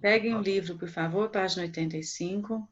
Peguem o livro, por favor, página 85.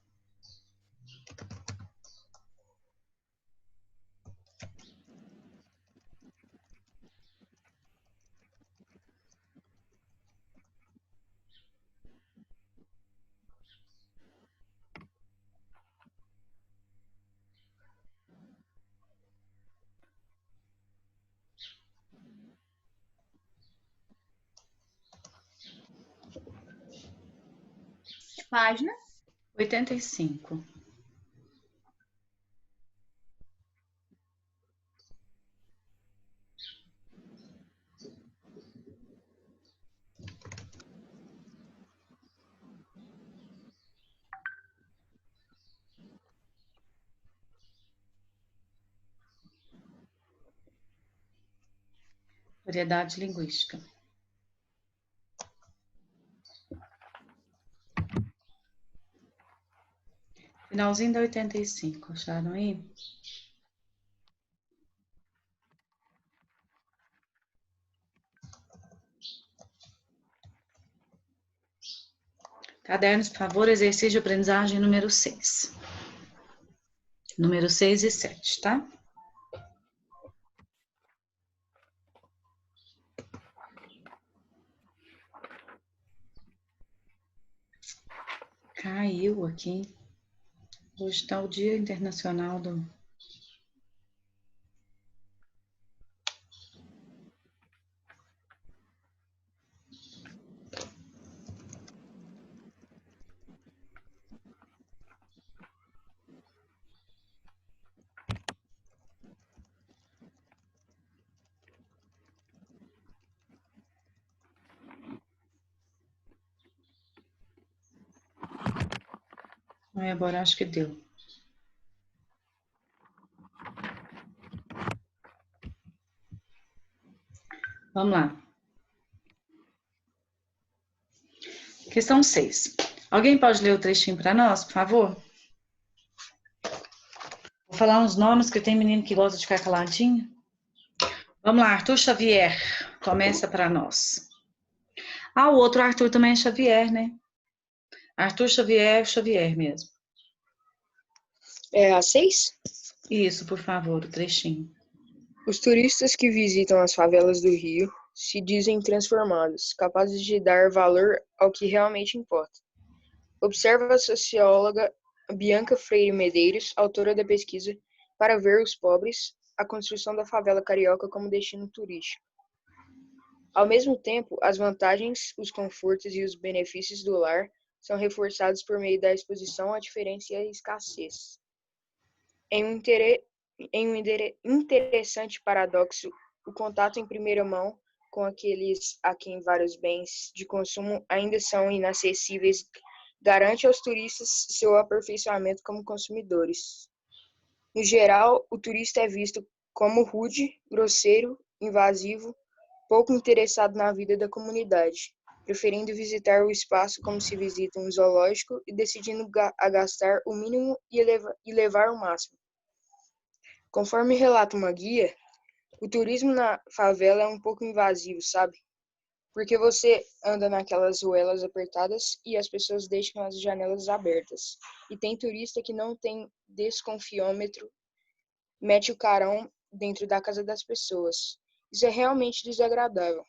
Página 85. Variedade linguística. Finalzinho da 85, acharam aí? Cadernos, por favor, exercício de aprendizagem número 6. Número 6 e 7, tá? Caiu aqui. Hoje está o Dia Internacional do... Agora acho que deu. Vamos lá. Questão 6. Alguém pode ler o trechinho para nós, por favor? Vou falar uns nomes que tem menino que gosta de ficar caladinho. Vamos lá, Arthur Xavier. Começa para nós. Ah, o outro Arthur também é Xavier, né? Arthur Xavier, Xavier mesmo. É a 6? Isso, por favor, o trechinho. Os turistas que visitam as favelas do Rio se dizem transformados, capazes de dar valor ao que realmente importa. Observa a socióloga Bianca Freire Medeiros, autora da pesquisa Para Ver os Pobres, a construção da favela carioca como destino turístico. Ao mesmo tempo, as vantagens, os confortos e os benefícios do lar são reforçados por meio da exposição à diferença e à escassez. Em um interessante paradoxo, o contato em primeira mão com aqueles a quem vários bens de consumo ainda são inacessíveis garante aos turistas seu aperfeiçoamento como consumidores. No geral, o turista é visto como rude, grosseiro, invasivo, pouco interessado na vida da comunidade, preferindo visitar o espaço como se visita um zoológico e decidindo gastar o mínimo e levar o máximo. Conforme relata uma guia, o turismo na favela é um pouco invasivo, sabe? Porque você anda naquelas ruelas apertadas e as pessoas deixam as janelas abertas. E tem turista que não tem desconfiômetro, mete o carão dentro da casa das pessoas. Isso é realmente desagradável.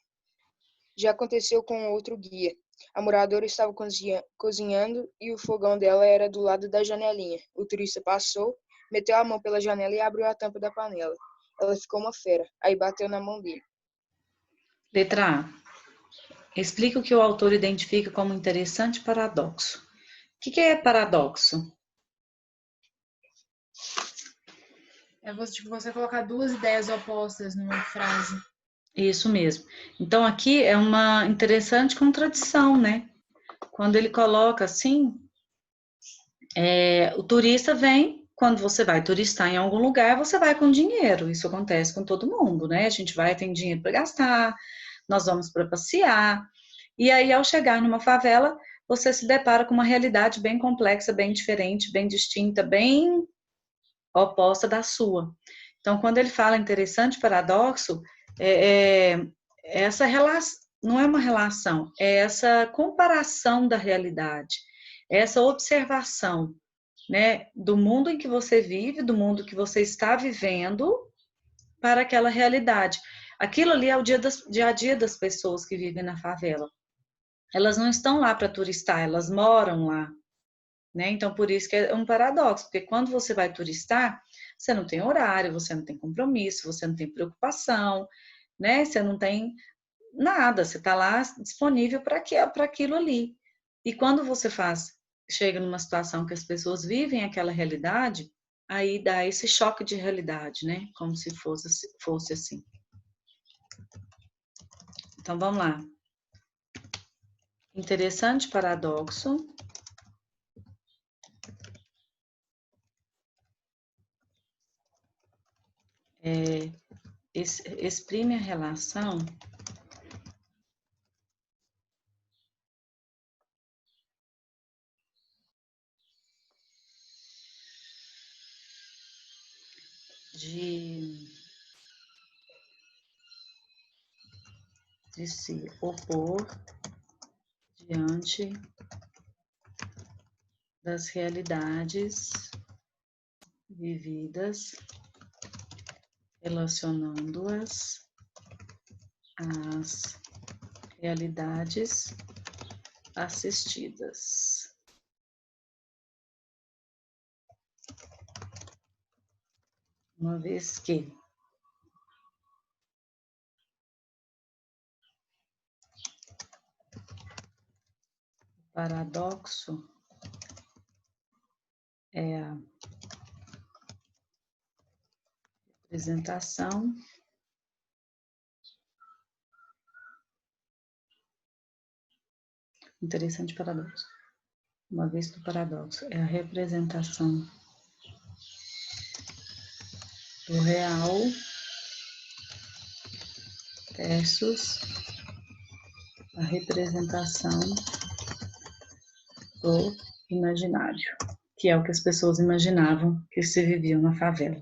Já aconteceu com outro guia. A moradora estava cozinhando e o fogão dela era do lado da janelinha. O turista passou, meteu a mão pela janela e abriu a tampa da panela. Ela ficou uma fera, aí bateu na mão dele. Letra A. Explica o que o autor identifica como interessante paradoxo. O que é paradoxo? é você colocar duas ideias opostas numa frase. Isso mesmo. Então, aqui é uma interessante contradição, né? Quando ele coloca assim, o turista vem, quando você vai turistar em algum lugar, você vai com dinheiro. Isso acontece com todo mundo, né? A gente vai, tem dinheiro para gastar, nós vamos para passear. E aí, ao chegar numa favela, você se depara com uma realidade bem complexa, bem diferente, bem distinta, bem oposta da sua. Então, quando ele fala interessante paradoxo, essa relação, não é uma relação, é essa comparação da realidade, é essa observação, né, do mundo em que você vive, do mundo que você está vivendo para aquela realidade. Aquilo ali é o dia a dia das pessoas que vivem na favela. Elas não estão lá para turistar, elas moram lá, né? Então, por isso que é um paradoxo, porque quando você vai turistar, você não tem horário, você não tem compromisso, você não tem preocupação, né? Você não tem nada, você está lá disponível para aquilo ali. E quando você chega numa situação que as pessoas vivem aquela realidade, aí dá esse choque de realidade, né? Como se fosse assim. Então, vamos lá. Interessante paradoxo. Exprime a relação de se opor diante das realidades vividas, relacionando-as às realidades assistidas. Uma vez que o paradoxo é a representação interessante paradoxo. Uma vez que o paradoxo é a representação do real versus a representação do imaginário, que é o que as pessoas imaginavam que se viviam na favela.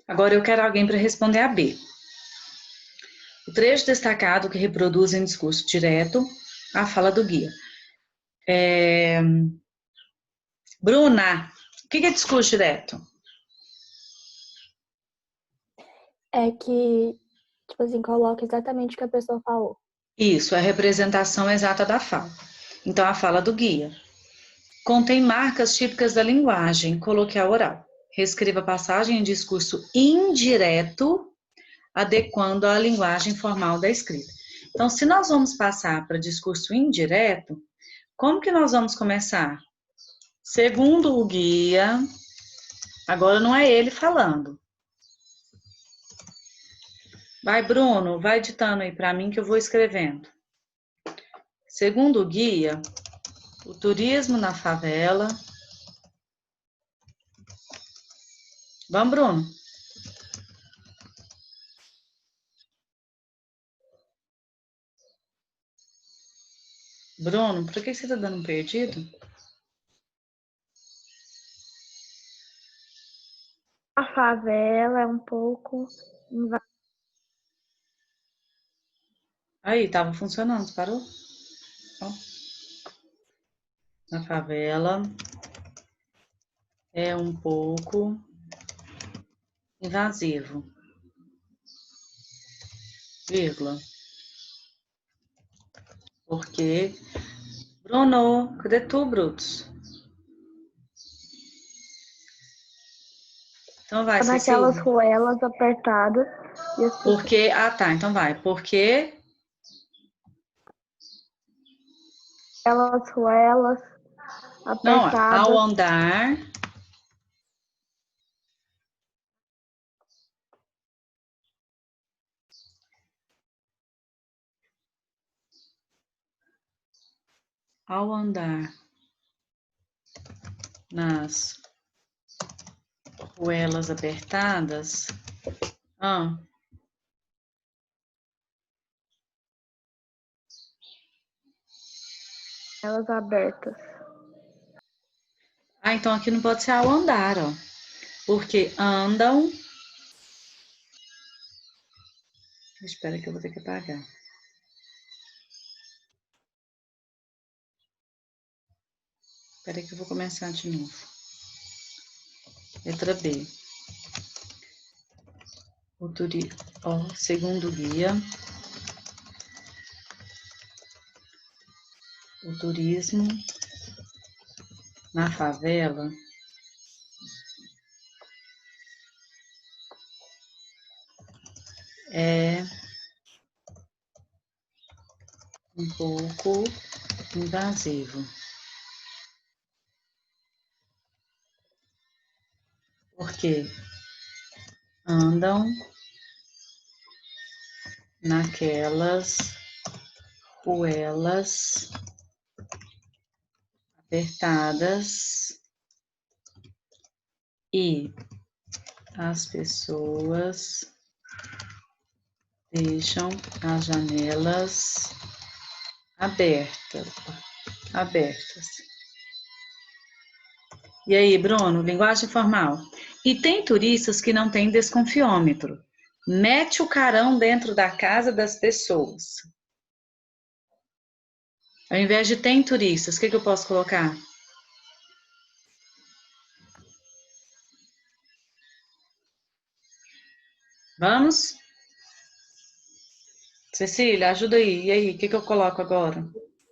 Agora eu quero alguém para responder a B. O trecho destacado que reproduz em discurso direto a fala do guia. Bruna, o que é discurso direto? É que, tipo assim, coloca exatamente o que a pessoa falou. Isso, é a representação exata da fala. Então, a fala do guia. Contém marcas típicas da linguagem coloquial oral. Reescreva a passagem em discurso indireto, adequando à linguagem formal da escrita. Então, se nós vamos passar para discurso indireto, como que nós vamos começar? Segundo o guia, agora não é ele falando. Vai, Bruno, vai ditando aí para mim que eu vou escrevendo. Segundo o guia, o turismo na favela. Vamos, Bruno. Bruno, por que você está dando um perdido? A favela é um pouco... Aí, estava funcionando, parou? Ó. Na favela é um pouco invasivo. Vírgula. Porque... Bruno, cadê tu, Brutus? Então vai, naquelas Cecília. ruelas apertadas. E as pessoas... Porque... Ah, tá, então vai. Porque... Aquelas ruelas Não, ao apertadas. andar... Ao andar nas ruelas apertadas, Ah, Elas abertas. então aqui não pode ser ao andar, ó. Porque andam. Espera que eu vou ter que apagar. Espera que eu vou começar de novo. Letra B. Segundo guia, o turismo na favela é um pouco invasivo, porque andam naquelas ruelas apertadas e as pessoas deixam as janelas abertas. E aí, Bruno, linguagem formal. E tem turistas que não têm desconfiômetro. Mete o carão dentro da casa das pessoas. Ao invés de tem turistas, o que eu posso colocar? Vamos? Cecília, ajuda aí. E aí, o que eu coloco agora?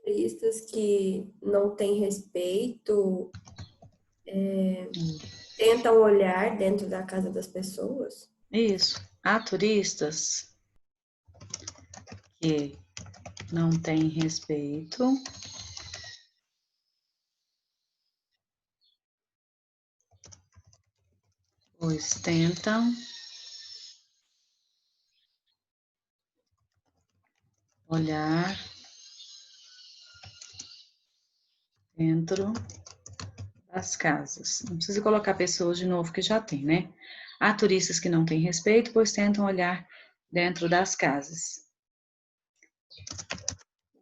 Turistas que não têm respeito, tentam olhar dentro da casa das pessoas. Isso. Há turistas que não têm respeito, pois tentam olhar dentro das casas. Não precisa colocar pessoas de novo, que já tem, né? Há turistas que não têm respeito, pois tentam olhar dentro das casas.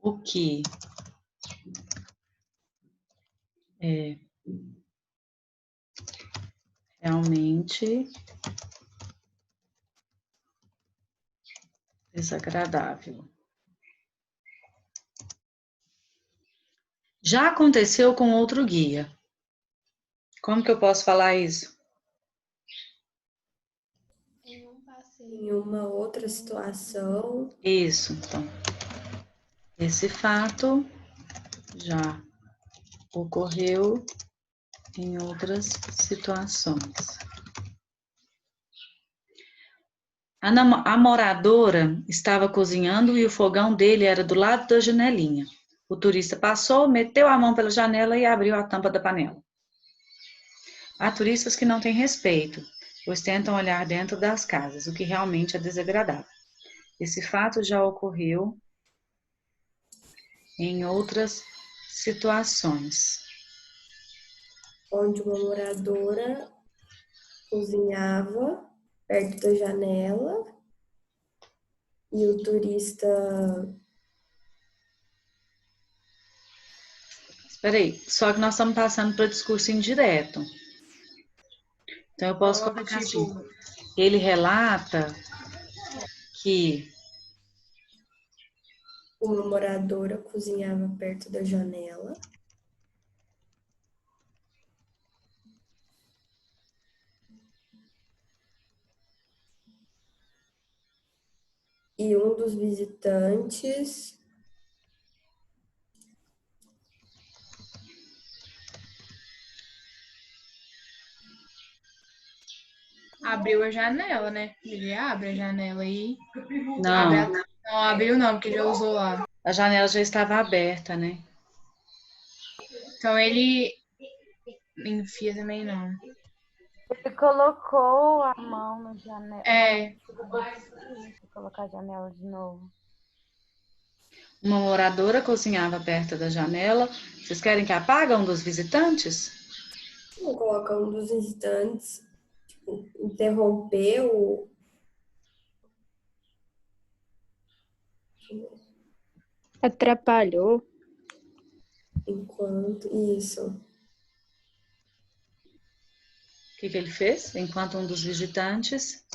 O que é realmente desagradável. Já aconteceu com outro guia. Como que eu posso falar isso? Em uma outra situação, Isso, então. Esse fato já ocorreu em outras situações. A moradora estava cozinhando e o fogão dele era do lado da janelinha. O turista passou, meteu a mão pela janela e abriu a tampa da panela. Há turistas que não têm respeito, pois tentam olhar dentro das casas, o que realmente é desagradável. Esse fato já ocorreu em outras situações. onde uma moradora cozinhava perto da janela e o turista. Espera aí, só que nós estamos passando para discurso indireto. Então eu posso colocar assim: ele relata que Uma moradora cozinhava perto da janela e um dos visitantes Abriu a janela, né? Ele abre a janela aí. não, Não, abriu não, porque já usou lá. a janela já estava aberta, né? Então ele enfia também não. Ele colocou a mão na janela. É. Vou colocar a janela de novo. Uma moradora cozinhava perto da janela. Vocês querem que apague um dos visitantes? coloca um dos visitantes, tipo, interrompeu Atrapalhou. Enquanto. Isso. O que que ele fez? Enquanto um dos visitantes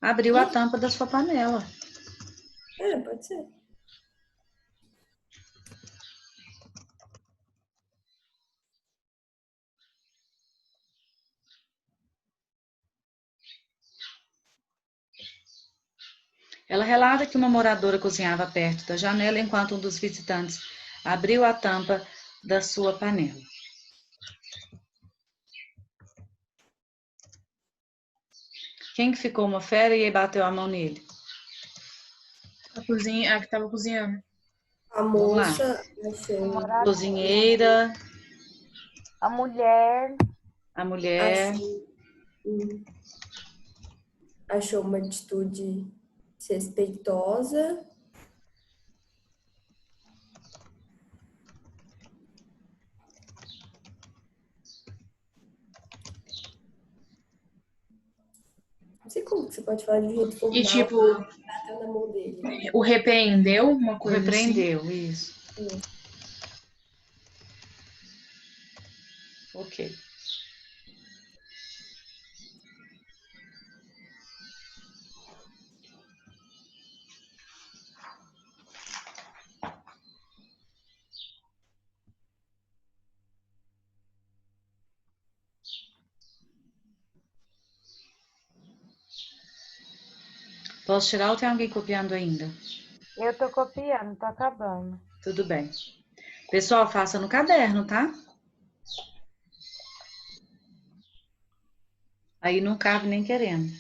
abriu a tampa da sua panela. É, pode ser. Ela relata que uma moradora cozinhava perto da janela enquanto um dos visitantes abriu a tampa da sua panela. Quem que ficou uma fera e aí bateu a mão nele? A que tava cozinhando. A Vamos lá. moça achou, Morador. Cozinheira, A mulher. a mulher, achou uma atitude desrespeitosa. Não sei como que você pode falar de um jeito formal. E, tipo, Bateu na mão dele. o repreendeu, uma o coisa assim. repreendeu, isso. Ok. Posso tirar ou tem alguém copiando ainda? Eu tô copiando, tô acabando. Tudo bem. Pessoal, faça no caderno, tá? Aí não cabe nem querendo.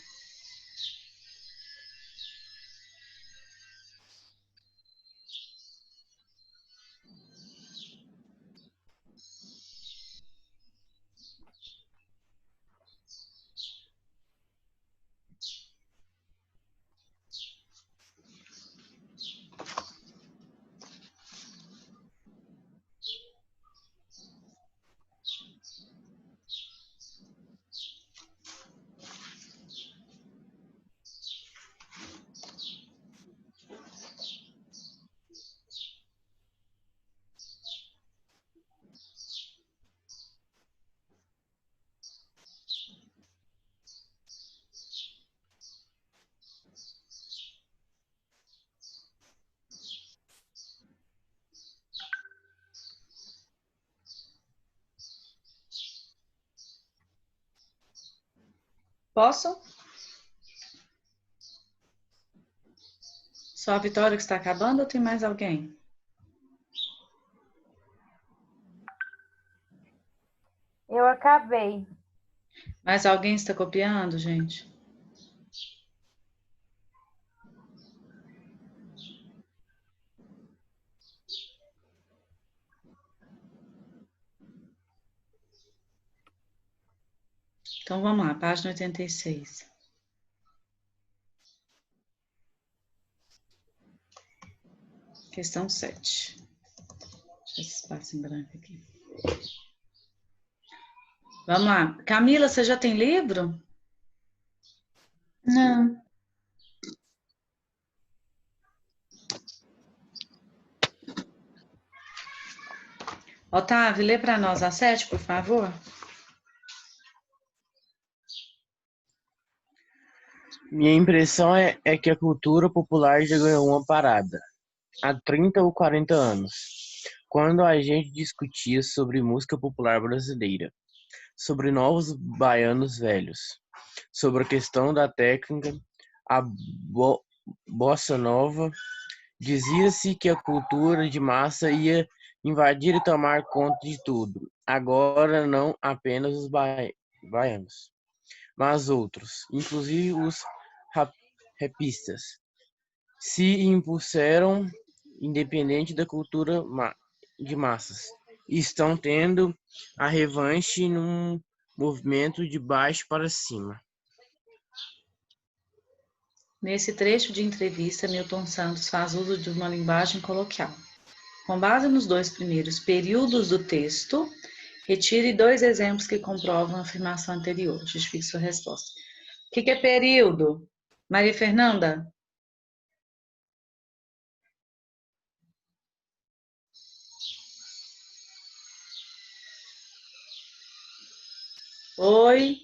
Posso? Só a Vitória que está acabando ou tem mais alguém? Eu acabei. Mais alguém está copiando, gente? Então vamos lá, página 86. Questão 7. Deixa esse espaço em branco aqui. Vamos lá. Camila, você já tem livro? Não. Otávio, lê para nós a 7, por favor. Minha impressão é que a cultura popular já ganhou uma parada há 30 ou 40 anos, quando a gente discutia sobre música popular brasileira, sobre novos baianos velhos, sobre a questão da técnica, a bossa nova, dizia-se que a cultura de massa ia invadir e tomar conta de tudo. Agora não apenas os baianos, mas outros, inclusive os rapistas, se impuseram independente da cultura de massas. E estão tendo a revanche num movimento de baixo para cima. Nesse trecho de entrevista, Milton Santos faz uso de uma linguagem coloquial. Com base nos 2 primeiros períodos do texto, retire 2 exemplos que comprovam a afirmação anterior. Justifique sua resposta. O que é período? Maria Fernanda? Oi.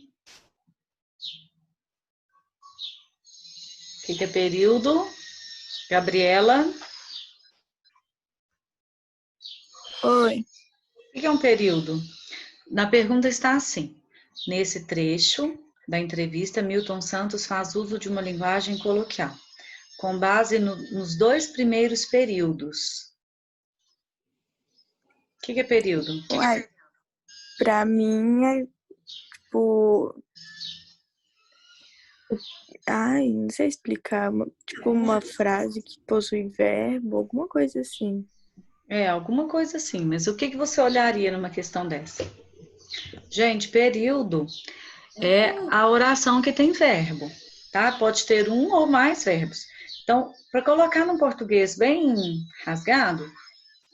O que é período? Gabriela. Oi. O que é um período? Na pergunta está assim: nesse trecho da entrevista, Milton Santos faz uso de uma linguagem coloquial, com base nos dois primeiros períodos. O que é período? Uai, pra mim é tipo. Ai, não sei explicar. Tipo uma frase que possui verbo, alguma coisa assim. É, alguma coisa assim, mas o que você olharia numa questão dessa? Gente, período é a oração que tem verbo, tá? Pode ter um ou mais verbos. Então, para colocar no português bem rasgado,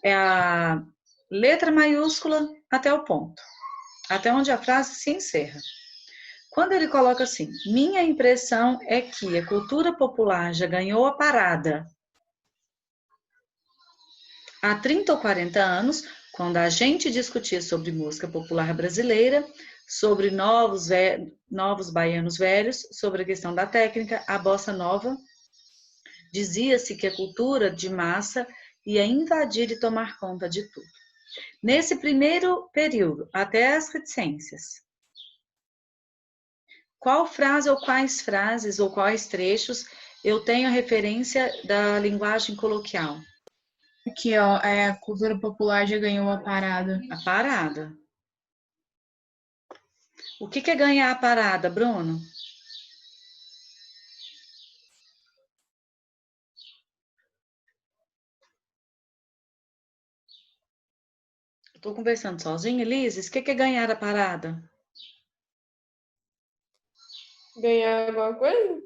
é a letra maiúscula até o ponto, até onde a frase se encerra. Quando ele coloca assim, minha impressão é que a cultura popular já ganhou a parada há 30 ou 40 anos, quando a gente discutia sobre música popular brasileira, sobre novos baianos velhos, sobre a questão da técnica, a bossa nova, dizia-se que a cultura de massa ia invadir e tomar conta de tudo. Nesse primeiro período, até as reticências, qual frase ou quais frases ou quais trechos eu tenho a referência da linguagem coloquial? Aqui, ó, a cultura popular já ganhou a parada. A parada. O que é ganhar a parada, Bruno? Estou conversando sozinha, Lises. O que é ganhar a parada? Ganhar alguma coisa?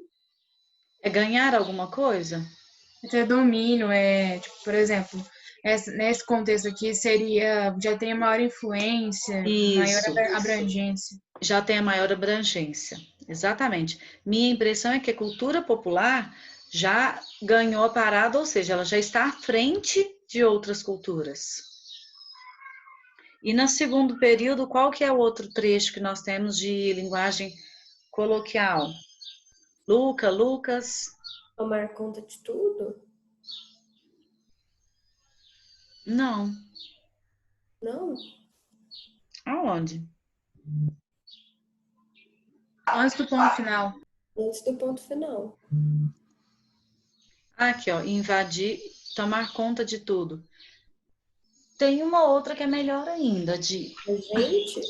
É ganhar alguma coisa? É ter domínio, tipo, por exemplo, nesse contexto aqui já tem a maior influência, maior Isso. abrangência. Já tem a maior abrangência. Exatamente. Minha impressão é que a cultura popular já ganhou a parada, ou seja, ela já está à frente de outras culturas. E no segundo período, qual que é o outro trecho que nós temos de linguagem coloquial? Lucas. Tomar conta de tudo? Não. Não. Aonde? Antes do ponto final. Antes do ponto final. Aqui, ó, invadir, tomar conta de tudo. Tem uma outra que é melhor ainda, de... A gente?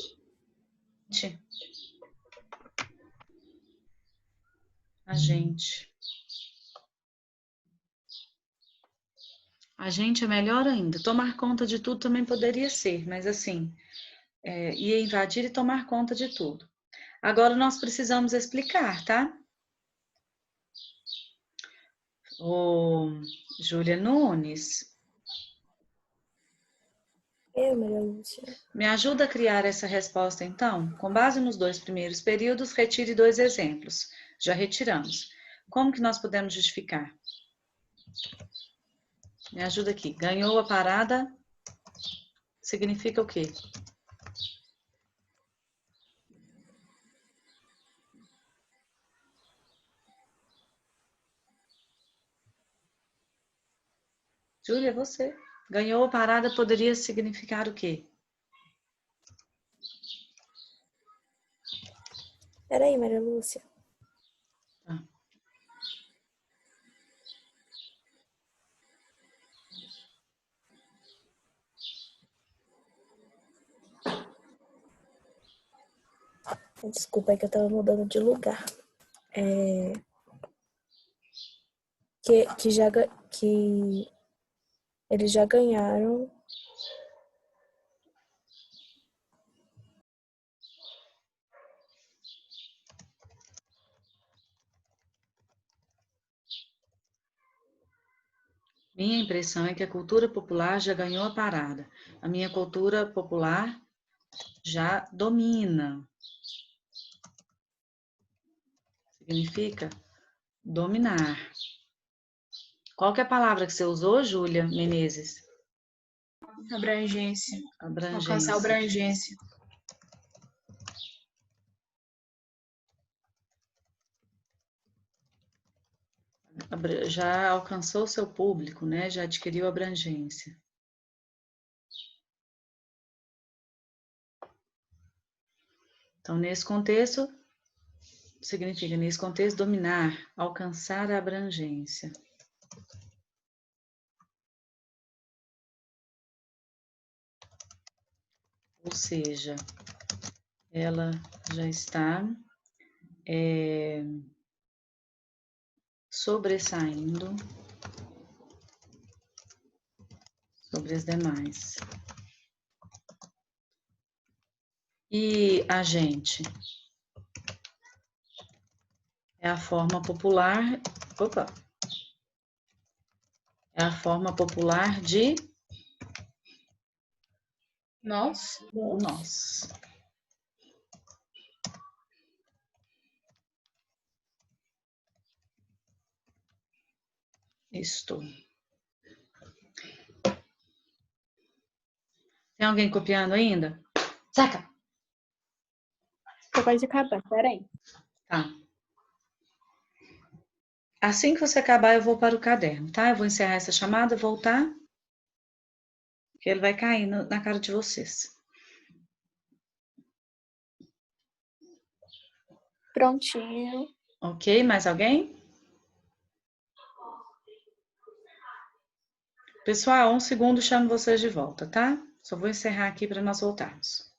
A gente. A gente é melhor ainda. Tomar conta de tudo também poderia ser, mas assim, ia invadir e tomar conta de tudo. Agora nós precisamos explicar, tá? Ô, Júlia Nunes, Maria Lúcia. me ajuda a criar essa resposta, então? Com base nos dois primeiros períodos, retire 2 exemplos. Já retiramos. Como que nós podemos justificar? Me ajuda aqui. Ganhou a parada significa o quê? Júlia, você. Ganhou a parada poderia significar o quê? Peraí, Maria Lúcia. Tá. Desculpa, é que eu tava mudando de lugar. Que eles já ganharam. Minha impressão é que a cultura popular já ganhou a parada. A minha cultura popular já domina. Significa dominar. Qual que é a palavra que você usou, Júlia Menezes? Abrangência. Abrangência. Alcançar abrangência. já alcançou seu público, né? Já adquiriu abrangência. Então, nesse contexto, significa, nesse contexto, dominar, alcançar a abrangência. Ou seja, ela já está sobressaindo sobre as demais. E a gente é a forma popular, é a forma popular de Nós. nós. Isto. Tem alguém copiando ainda? Saca! Tô quase acabar, peraí. Tá. Assim que você acabar, eu vou para o caderno, tá? Eu vou encerrar essa chamada, voltar, que ele vai cair na cara de vocês. Prontinho. Ok, mais alguém? Pessoal, 1 segundo, chamo vocês de volta, tá? Só vou encerrar aqui para nós voltarmos.